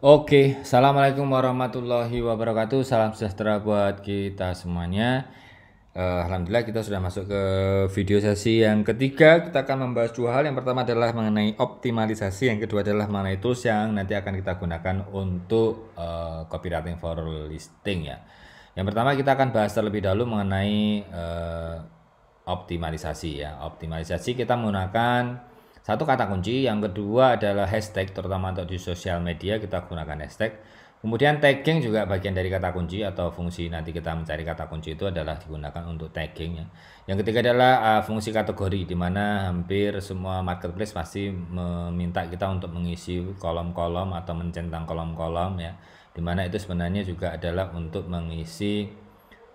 Oke, assalamualaikum warahmatullahi wabarakatuh. Salam sejahtera buat kita semuanya. Alhamdulillah kita sudah masuk ke video sesi yang ketiga. Kita akan membahas dua hal. Yang pertama adalah mengenai optimalisasi, yang kedua adalah mengenai tools yang nanti akan kita gunakan untuk copywriting for listing ya. Yang pertama kita akan bahas terlebih dahulu mengenai optimalisasi ya. Optimalisasi kita menggunakan satu kata kunci, yang kedua adalah hashtag, terutama untuk di sosial media kita gunakan hashtag. Kemudian tagging juga bagian dari kata kunci atau fungsi nanti kita mencari kata kunci itu adalah digunakan untuk tagging ya. Yang ketiga adalah fungsi kategori, di mana hampir semua marketplace pasti meminta kita untuk mengisi kolom-kolom atau mencentang kolom-kolom ya. Dimana itu sebenarnya juga adalah untuk mengisi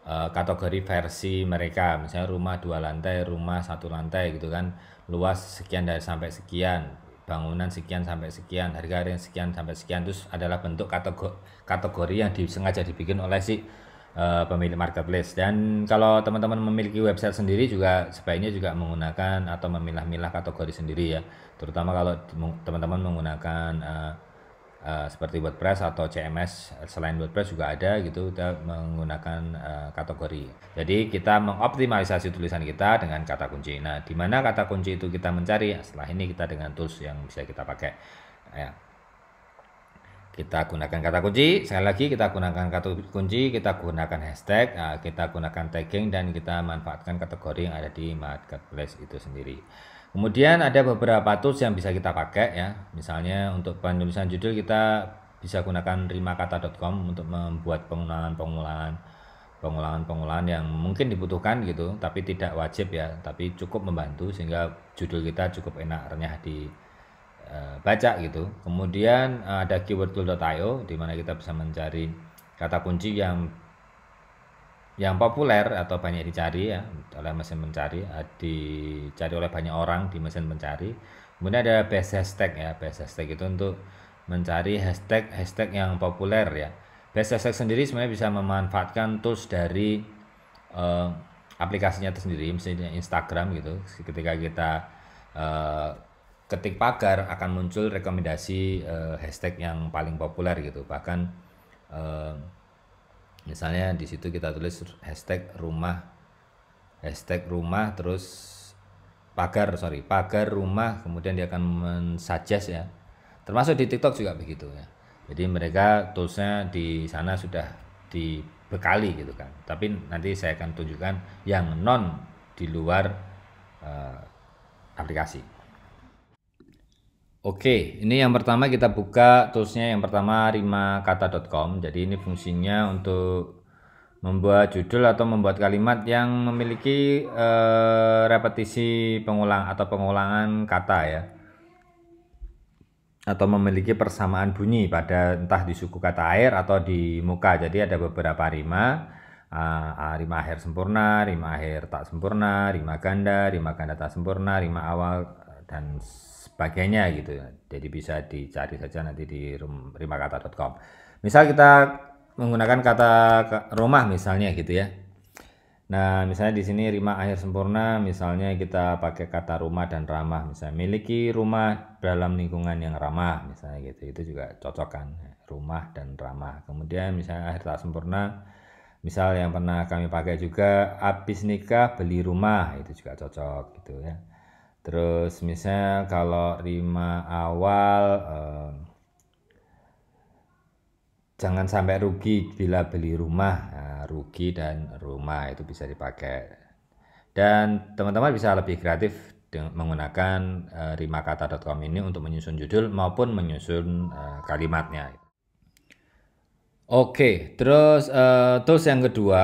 kategori versi mereka, misalnya rumah 2 lantai, rumah 1 lantai gitu kan, luas sekian dari sampai sekian, bangunan sekian sampai sekian, harga yang sekian sampai sekian. Terus adalah bentuk kategori yang disengaja dibikin oleh si pemilik marketplace. Dan kalau teman-teman memiliki website sendiri juga sebaiknya juga menggunakan atau memilah-milah kategori sendiri ya, terutama kalau teman-teman menggunakan seperti WordPress atau CMS. Selain WordPress juga ada gitu, kita menggunakan kategori. Jadi kita mengoptimalisasi tulisan kita dengan kata kunci. Nah, di mana kata kunci itu kita mencari? Setelah ini kita dengan tools yang bisa kita pakai ya. Kita gunakan kata kunci, sekali lagi kita gunakan kata kunci, kita gunakan hashtag, kita gunakan tagging, dan kita manfaatkan kategori yang ada di marketplace itu sendiri. Kemudian ada beberapa tools yang bisa kita pakai ya. Misalnya untuk penulisan judul kita bisa gunakan rimakata.com untuk membuat pengulangan yang mungkin dibutuhkan gitu, tapi tidak wajib ya, tapi cukup membantu sehingga judul kita cukup enak renyah di baca gitu. Kemudian ada keywordtool.io di mana kita bisa mencari kata kunci yang populer atau banyak dicari ya oleh mesin pencari, dicari oleh banyak orang di mesin pencari. Kemudian ada best hashtag ya. Best hashtag itu untuk mencari hashtag yang populer ya. Best hashtag sendiri sebenarnya bisa memanfaatkan tools dari aplikasinya itu sendiri, misalnya Instagram gitu. Ketika kita ketik pagar akan muncul rekomendasi hashtag yang paling populer gitu. Bahkan misalnya di situ kita tulis hashtag rumah terus pagar rumah, kemudian dia akan mensuggest ya. Termasuk di TikTok juga begitu ya. Jadi mereka toolsnya di sana sudah dibekali gitu kan. Tapi nanti saya akan tunjukkan yang non di luar aplikasi. Oke, ini yang pertama kita buka toolsnya. Yang pertama rimakata.com. Jadi ini fungsinya untuk membuat judul atau membuat kalimat yang memiliki repetisi pengulangan kata ya, atau memiliki persamaan bunyi pada entah di suku kata air atau di muka. Jadi ada beberapa rima, rima akhir sempurna, rima akhir tak sempurna, rima ganda tak sempurna, rima awal, dan sebagainya gitu ya. Jadi bisa dicari saja nanti di rimakata.com. Misal kita menggunakan kata rumah misalnya gitu ya. Nah, misalnya di sini rima akhir sempurna, misalnya kita pakai kata rumah dan ramah, misalnya miliki rumah dalam lingkungan yang ramah, misalnya gitu. Itu juga cocok kan, rumah dan ramah. Kemudian misalnya akhir tak sempurna, misal yang pernah kami pakai juga, habis nikah beli rumah, itu juga cocok gitu ya. Terus misalnya kalau rima awal, jangan sampai rugi bila beli rumah. Nah, rugi dan rumah itu bisa dipakai. Dan teman-teman bisa lebih kreatif dengan menggunakan rimakata.com ini untuk menyusun judul maupun menyusun kalimatnya. Oke, terus tools yang kedua,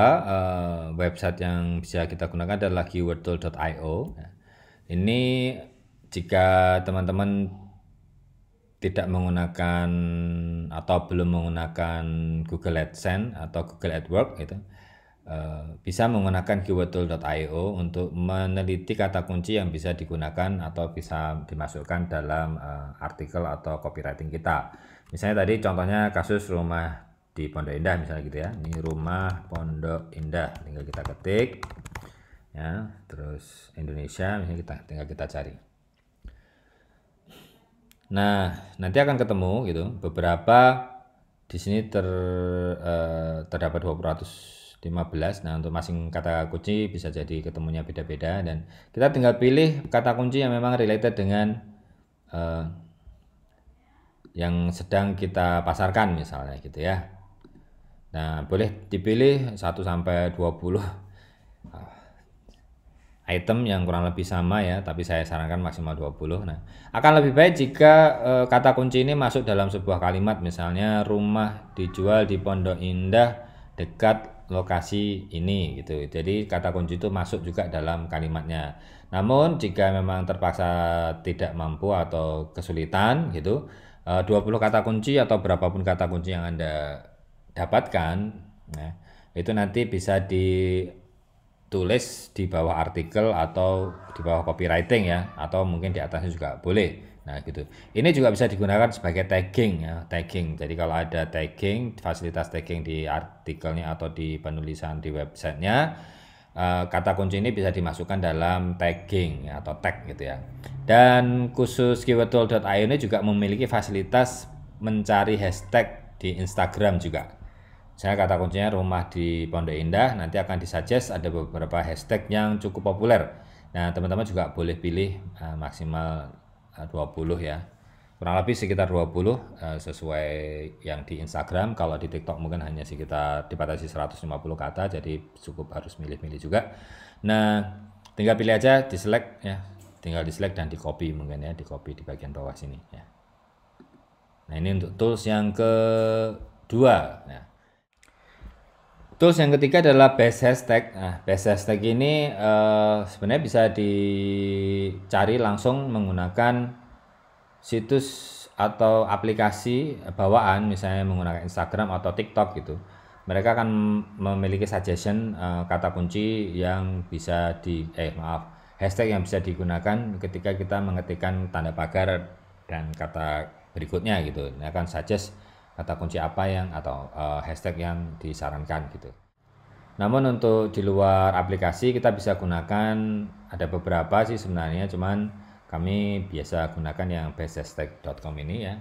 website yang bisa kita gunakan adalah keywordtool.io. Ini jika teman-teman tidak menggunakan atau belum menggunakan Google AdSense atau Google AdWords gitu, bisa menggunakan keywordtool.io untuk meneliti kata kunci yang bisa digunakan atau bisa dimasukkan dalam artikel atau copywriting kita. Misalnya tadi contohnya kasus rumah di Pondok Indah misalnya gitu ya. Ini rumah Pondok Indah, tinggal kita ketik ya, terus Indonesia misalnya, tinggal kita cari. Nah, nanti akan ketemu gitu beberapa Di sini terdapat 215. Nah, untuk masing kata kunci bisa jadi ketemunya beda-beda, dan kita tinggal pilih kata kunci yang memang related dengan yang sedang kita pasarkan misalnya gitu ya. Nah, boleh dipilih 1 sampai 20 item yang kurang lebih sama ya, tapi saya sarankan maksimal 20. Nah, akan lebih baik jika kata kunci ini masuk dalam sebuah kalimat, misalnya rumah dijual di Pondok Indah dekat lokasi ini gitu. Jadi kata kunci itu masuk juga dalam kalimatnya. Namun jika memang terpaksa tidak mampu atau kesulitan gitu, 20 kata kunci atau berapapun kata kunci yang Anda dapatkan, nah, itu nanti bisa ditulis di bawah artikel atau di bawah copywriting ya, atau mungkin di atasnya juga boleh. Nah gitu. Ini juga bisa digunakan sebagai tagging ya, tagging. Jadi kalau ada tagging, fasilitas tagging di artikelnya atau di penulisan di websitenya, kata kunci ini bisa dimasukkan dalam tagging ya, atau tag gitu ya. Dan khusus keywordtool.io ini juga memiliki fasilitas mencari hashtag di Instagram juga. Saya kata kuncinya rumah di Pondok Indah, nanti akan disuggest ada beberapa hashtag yang cukup populer. Nah, teman-teman juga boleh pilih maksimal 20 ya. Kurang lebih sekitar 20 sesuai yang di Instagram. Kalau di TikTok mungkin hanya sekitar dibatasi 150 kata, jadi cukup harus milih-milih juga. Nah, tinggal pilih aja, di select ya. Tinggal di select dan di copy mungkin ya, di copy di bagian bawah sini ya. Nah, ini untuk tools yang kedua. Nah, tools yang ketiga adalah base hashtag. Nah, base hashtag ini sebenarnya bisa dicari langsung menggunakan situs atau aplikasi bawaan, misalnya menggunakan Instagram atau TikTok gitu. Mereka akan memiliki suggestion kata kunci yang bisa hashtag yang bisa digunakan ketika kita mengetikkan tanda pagar dan kata berikutnya gitu. Ini akan suggest kata kunci apa yang atau hashtag yang disarankan gitu. Namun untuk di luar aplikasi kita bisa gunakan, ada beberapa sih sebenarnya, cuman kami biasa gunakan yang bestestek.com ini ya.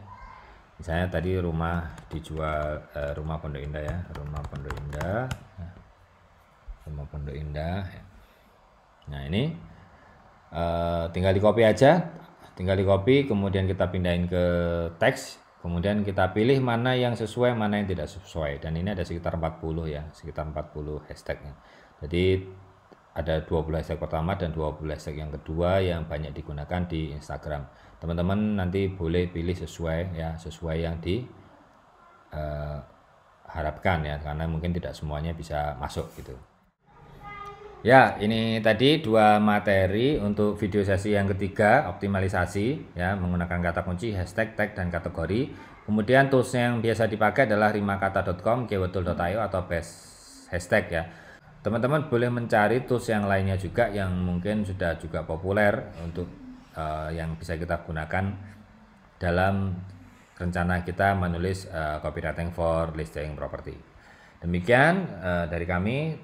Misalnya tadi rumah dijual, rumah Pondok Indah ya, rumah Pondok Indah, rumah Pondok Indah. Nah ini tinggal di copy aja, tinggal di copy, kemudian kita pindahin ke teks, kemudian kita pilih mana yang sesuai, mana yang tidak sesuai. Dan ini ada sekitar 40 ya, sekitar 40 hashtagnya. Jadi ada 20 hashtag pertama dan 20 hashtag yang kedua yang banyak digunakan di Instagram. Teman-teman nanti boleh pilih sesuai ya, sesuai yang diharapkan ya, karena mungkin tidak semuanya bisa masuk gitu. Ya, ini tadi dua materi untuk video sesi yang ketiga, optimalisasi ya, menggunakan kata kunci, hashtag, tag, dan kategori. Kemudian tools yang biasa dipakai adalah rimakata.com, keywordtool.io, atau best hashtag ya. Teman-teman boleh mencari tools yang lainnya juga yang mungkin sudah juga populer untuk yang bisa kita gunakan dalam rencana kita menulis copywriting for listing property. Demikian dari kami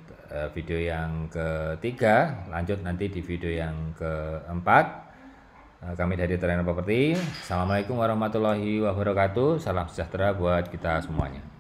video yang ketiga. Lanjut nanti di video yang keempat. Kami dari Trainer Property. Assalamualaikum warahmatullahi wabarakatuh. Salam sejahtera buat kita semuanya.